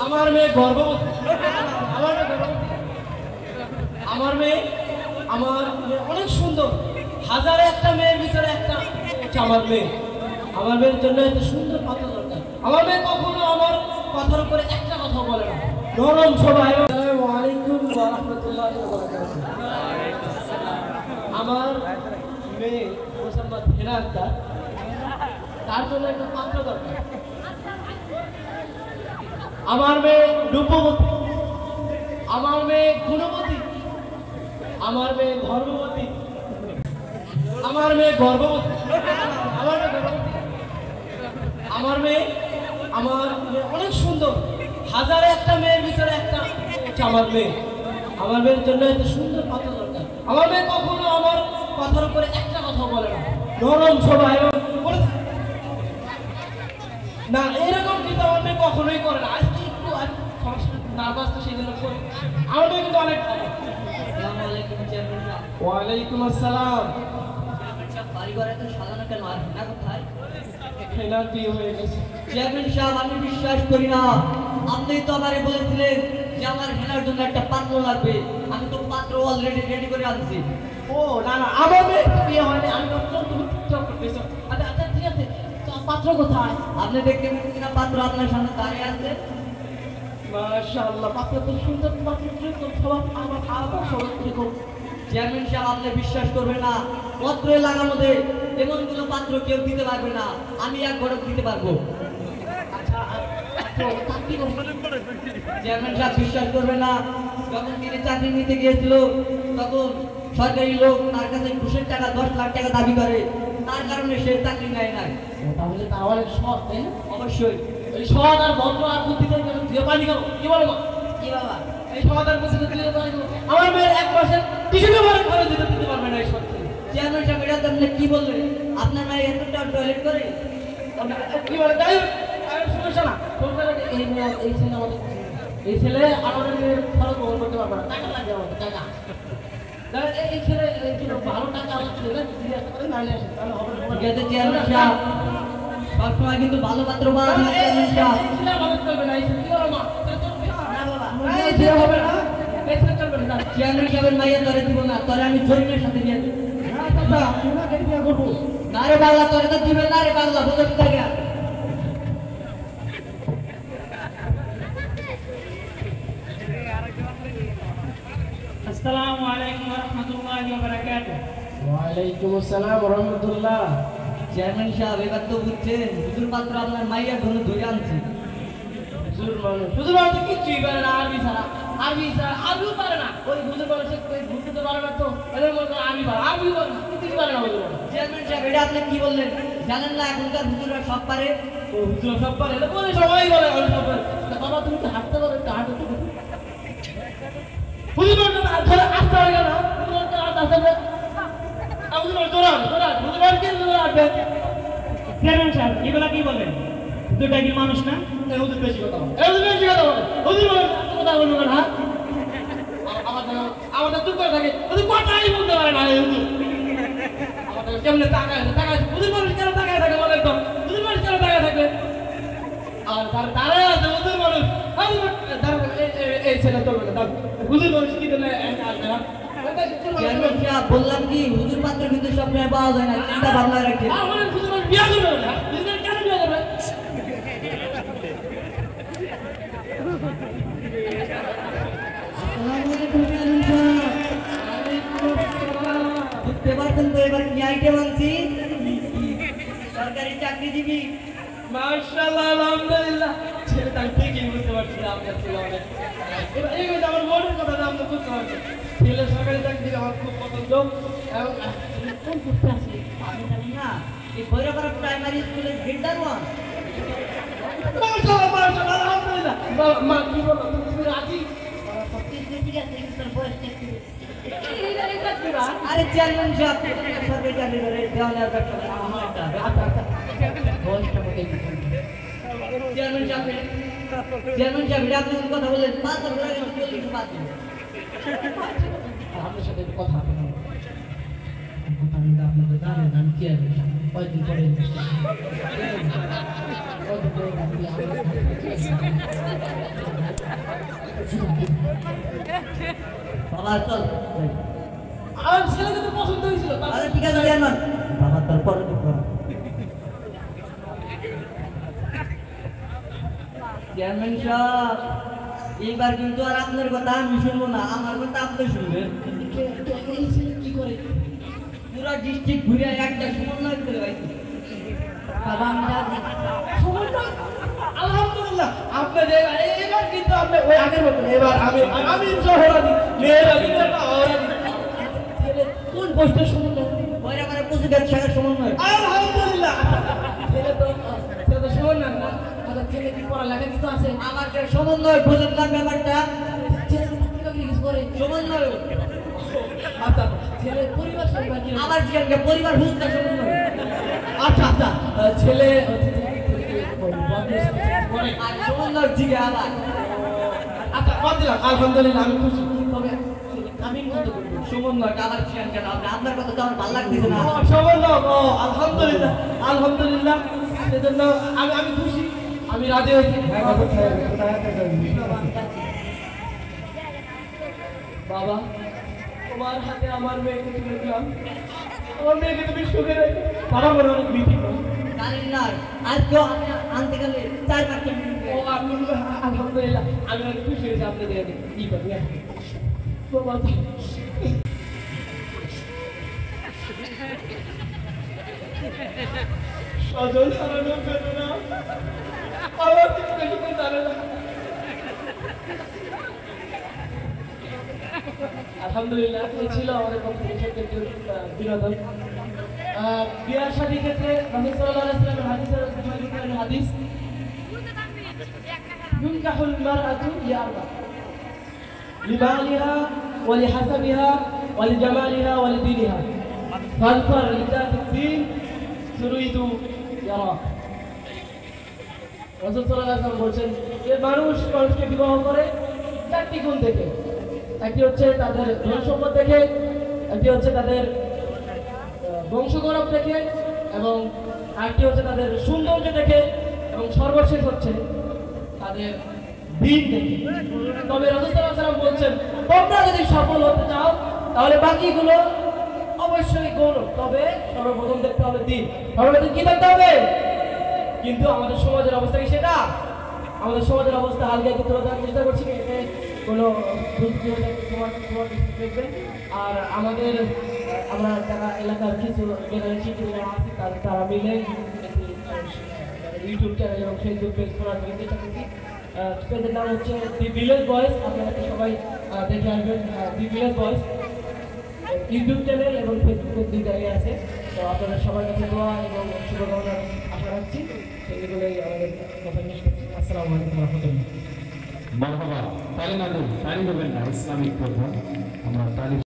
আমার মেয়ে গর্ভবতী। আমার মেয়ে গর্ভবতী। আমার মেয়ে অনেক সুন্দর। হাজারে একটা মেয়ের ভিতরে একটা হচ্ছে আমার মেয়ে। আমার মেয়ের জন্য এত সুন্দর পাত্র দরকার। আমার মেয়ে কখনো আমার কথার উপরে একটা কথা বলে না, নরম সবাই। আসসালামু আলাইকুম ওয়া রাহমাতুল্লাহি ওয়া বারাকাতুহু। আমার মেয়ে মোসাম্মদ হেনা আক্তার, তার জন্য একটা পাত্র দরকার। আমার মেয়ে রূপবতী, আমার মেয়ে গুণবতী, আমার মেয়ে ধর্মবতী, আমার মেয়ে গর্ভবতী, আমার মেয়ে গর্ভবতী। আমার মেয়ে অনেক সুন্দর। হাজারে একটা মেয়ের ভিতরে একটা হচ্ছে আমার মেয়ে। আমার মেয়ের জন্য এত সুন্দর পাত্র দরকার। আমার মেয়ে কখনো আমার কথার উপরে একটা কথা বলে না, নরম সবাই না, এরকম কিন্তু আমার মেয়ে কখনোই করে না। আজকে একটু নার্ভাস তো সেই জন্য করে। আমার মেয়ে কিন্তু অনেক ভালো। ওয়ালাইকুম আসসালাম। বাড়িঘর এত সাজানো কেন? আর হেনা কোথায়? হেনা বিয়ে হয়ে গেছে। চেয়ারম্যান সাহেব, আমি বিশ্বাস করি না। আপনি তো আমারে বলেছিলেন যে আমার হেনার জন্য একটা পাত্র লাগবে। আমি তো পাত্র অলরেডি রেডি করে আনছি। ও না না, আমার মেয়ে বিয়ে হয়নি। আমি ভাবছিলাম তুমি টিকটক করতেছো। আচ্ছা আচ্ছা, ঠিক আছে, তো পাত্র কোথায়? আপনি দেখতে পাচ্ছেন না পাত্র আপনার সামনে দাঁড়িয়ে আছে? মাশাআল্লাহ, পাত্র তো সুন্দর। পাত্র তো সব আমার আলাদা সব ঠিক। চেয়ারম্যান সাহেব, আপনি বিশ্বাস করবেন না, পত্র লাগানো দেয় এমন কোনো পাত্র কেউ দিতে পারবে না। আমি এক ঘটক দিতে পারবো। আচ্ছা, চেয়ারম্যান সাহেব বিশ্বাস করবেন না, যখন তিনি চাকরি নিতে গিয়েছিল তখন সরকারি লোক তার কাছে ঘুষের টাকা 10 লাখ টাকা দাবি করে। তার কারণে সে চাকরি নেয় নাই। তাহলে তার অনেক সৎ, তাই না? অবশ্যই। এই সৎ আর ভদ্র আর বুদ্ধিতে দিয়ে পানি খাবো, কি বলো মা? কি বাবা? এই সৎ আর বুদ্ধিতে দিয়ে পানি খাবো। আমার মেয়ের এক মাসের টিউশনি ভাড়া ঘরে দিতে পারবে না এই সৎ। চেয়ারম্যান সাহেব, এটা তো আপনি কি বললেন? আপনার মেয়ে এতটা টয়লেট করে? কি বলে? যাই হোক, সমস্যা না। এই মেয়ে, এই ছেলে আমাদের পছন্দ। এই ছেলে আমাদের মেয়ের খরচ বহন করতে পারবে না। টাকা লাগবে আমাদের, টাকা। এই ছেলে ভালো টাকা আমার ছেলে দিয়ে আসতে পারে, নাহলে আসে, তাহলে হবে না। ঠিক আছে চেয়ারম্যান সাহেব, সবসময় কিন্তু ভালো পাত্র পাওয়া যায় না চেয়ারম্যান সাহেব। এই ছেলে আমাদের চলবে না। এই ছেলে কি বলো মা? না বাবা, এই ছেলে হবে না, এই ছেলে চলবে না। চেয়ারম্যান সাহেবের মাইয়া তোরে দিব না, তোরে আমি জরিনের সাথে দিয়ে দেব। না রে বাংলা, তোরে তো দিবে না রে বাংলা, বুঝতে থাকে। আসসালামু আলাইকুম ওয়া রাহমাতুল্লাহি ওয়া বারাকাতুহু। ওয়ালাইকুম আসসালাম ওয়া রাহমাতুল্লাহ। চেয়ারম্যান সাহেব, এবার তো বুঝছেন, হুজুর পাত্র আপনার মাইয়ার জন্য ধরে আনছি। হুজুর মানুষ তো কিচ্ছুই পারে না, আরবি ছাড়া। আরবিও পারে না। ওই হুজুর মানুষের বুঝতে পারে না, তো এদের মনে করেন আরবি পারে, আরবিও পারে না, কিছুই পারে না হুজুর মানুষ। চেয়ারম্যান সাহেব, এটা আপনি কি বললেন? জানেন না এখনকার হুজুররা সব পারে? ও হুজুর সব পারে, এটা বলে সবাই বলে আমি সব পারে। তা বাবা, তুমি কি হাঁটতে পারো? একটু হাঁটো তো। হুজুর মানুষ ধরে আসতে হবে কেন? হুজুর মানুষ আসতে হবে। হুজুর মানুষ হুজুর মানুষ কি হুজুর আসবে? চেয়ারম্যান সাহেব, এগুলা কি বলেন? দুটা কি মানুষ না? এই হুজুর বেশি কথা বলে। এই হুজুর বেশি কথা বলে। হুজুর মানুষ কথা বলবে না। আমাদের চুপ করে থাকে। হুজুর কথাই বলতে পারে না এই হুজুর। আমাদের কেমনে তাকায় হুজুর মানুষ কেন তাকায় থাকে বলেন তো? হুজুর মানুষ কেন তাকায় থাকবে? আর তারা আছে হুজুর মানুষ। এই ছেলে চলবে না। হুজুর মানুষ কি জন্য আসবে না? চেয়ারম্যান সাহেব, বললাম কি, হুজুর পাত্র কিন্তু সবসময় পাওয়া যায় না, চিন্তা ভাবনা রাখেন। আমার হুজুর মানুষ বিয়া করবে না। হুজুর মানুষ কেন বিয়া করবে? বুঝতে পারছেন তো এবার কি আইটেম আনছি? সরকারি চাকরিজীবী। মাশাআল্লাহ, আলহামদুলিল্লাহ। ছেলেটা আমি ঠিকই বুঝতে পারছি না, আপনার ছেলে অনেক। এবার এই কথা আমার মনের কথা আপনি বুঝতে পারছেন। ছেলে সরকারি চাকরি আমার খুব পছন্দ। এবং কোন করতে আসি? আমি জানি না, এই ভৈরবপাড়া প্রাইমারি স্কুলের হেডার ওয়ান। মাশাআল্লাহ, আলহামদুলিল্লাহ। মা কি বলো, তুমি রাজি? ঠিক আছে, তোর বয়সটা একটু। আরে চেয়ারম্যান সাহেব, সরকারি চাকরি করে দেওয়ানের ব্যবসা করে আমার একটা বয়সটা বলে চেয়ারম্যান সাহেব, এটা আপনি কোন কথা বললেন? 5 বছর আগে 40 বাদ দিন। আপনার সাথে একটু কথা হবে। আপনাদের জানেন আমি চেয়ারম্যান সাহেব কয়েকদিন পরে বাবা চল আমার ছেলেকে তো পছন্দ হয়েছিল আরে ঠিক আছে চেয়ারম্যান বাবা তারপরে চেয়ারম্যান সাহেব এইবার কিন্তু আর আপনার কথা আমি শুনবো না আমার কথা আপনি শুনবেন কি করে পুরো ডিস্ট্রিক্ট ঘুরে একটা সমন্বয় করে পাইছি বাবা আমি রাজি সমন্বয় আলহামদুলিল্লাহ আপনাদের এবার কিন্তু আপনি ওই আগের মতো এবার আমি জহরাদি মেয়েরাদি ছেলে কোন পোস্টের সমন্বয় ওইরা করে প্রসিডেন্ট শাখার সমন্বয় আলহামদুলিল্লাহ ছেলে তো সমন্বয় না আচ্ছা ছেলে কি পড়ালেখা কিছু আছে আমার যে সমন্বয় বুঝেন না ব্যাপারটা ছেলে কি চাকরি বাকরি কিছু করে সমন্বয় আচ্ছা ছেলে পরিবার পরিবার কি আমার যে পরিবার হুস্তা সমন্বয় আচ্ছা আচ্ছা ছেলে আর সমন্বয় জিগে আবার আচ্ছা বাদ দিলাম আলহামদুলিল্লাহ আমি খুশি তবে আমি কত করব সমন্বয় আবার চেয়ার কেন আপনার কথা তো আমার ভালো লাগতেছে না সমন্বয় আলহামদুলিল্লাহ আলহামদুলিল্লাহ সেজন্য আমি খুশি আমি রাজি হয়েছি বাবা তোমার হাতে আমার মেয়েকে তুলে দিলাম আমার মেয়েকে তুমি সুখে রেখো বাবা মনে অনেক বিধি জানেন না আজকেও আপনি আনতে গেলে 4-5 টা ও আপনি আলহামদুলিল্লাহ আমি অনেক খুশি হয়েছি আপনাদের কি করবি বাবা সজল হারানোর বেদনা আমার কিছু জানে না আলহামদুলিল্লাহ এই ছিল আমাদের কম্পিটিশনের বিনোদন বিয়ার শাদী ক্ষেত্রে রাসূল সাল্লাল্লাহু আলাইহি ওয়াসাল্লামের হাদিসের হাদিস ইউনকাহুল মারআতু লিআরবা লিমালিহা ওয়া লিহাসাবিহা ওয়া লিজামালিহা ওয়া লিদীনিহা ফাযফার লিযাতিদ দ্বীন তুরিদু ইয়ারা রাসূল সাল্লাল্লাহু আলাইহি ওয়াসাল্লাম বলেন যে মানুষকে বিবাহ করে চারটি গুণ দেখে একটি হচ্ছে তাদের ধন সম্পদ দেখে একটি হচ্ছে তাদের বংশগৌরব দেখে এবং আরেকটি হচ্ছে তাদের সৌন্দর্য দেখে এবং সর্বশেষ হচ্ছে তাদের দিন দেখে তবে রাসূল সাল্লাল্লাহু আলাইহি ওয়াসাল্লাম বলছেন তোমরা যদি সফল হতে চাও তাহলে বাকিগুলো অবশ্যই গৌরব তবে সর্বপ্রথম দেখতে হবে দিন সর্বপ্রথম কি দেখতে হবে কিন্তু আমাদের সমাজের অবস্থা কি সেটা আমাদের সমাজের অবস্থা হালকা একটু তুলে ধরার চেষ্টা করছি এতে কোনো দেখবেন আর আমাদের আমরা যারা এলাকার কিছু জেনারেশন আছে তারা মিলে ইউটিউব চ্যানেল এবং ফেসবুক পেজ করার জন্য চেষ্টা করছি পেজের নাম হচ্ছে দি ভিলেজ বয়েজ আপনারা সবাই দেখে আসবেন দি ভিলেজ বয়েজ ইউটিউব চ্যানেল এবং ফেসবুক পেজ দুই জায়গায় আছে তো আপনারা সবার কাছে দোয়া এবং শুভকামনা আশা রাখছি সেগুলোই আমাদের কথা শেষ করছি আসসালামু আলাইকুম রহমতুল্লাহ মারহাবা তালি না দেন তালি দেবেন না ইসলামিক প্রধান আমরা তালি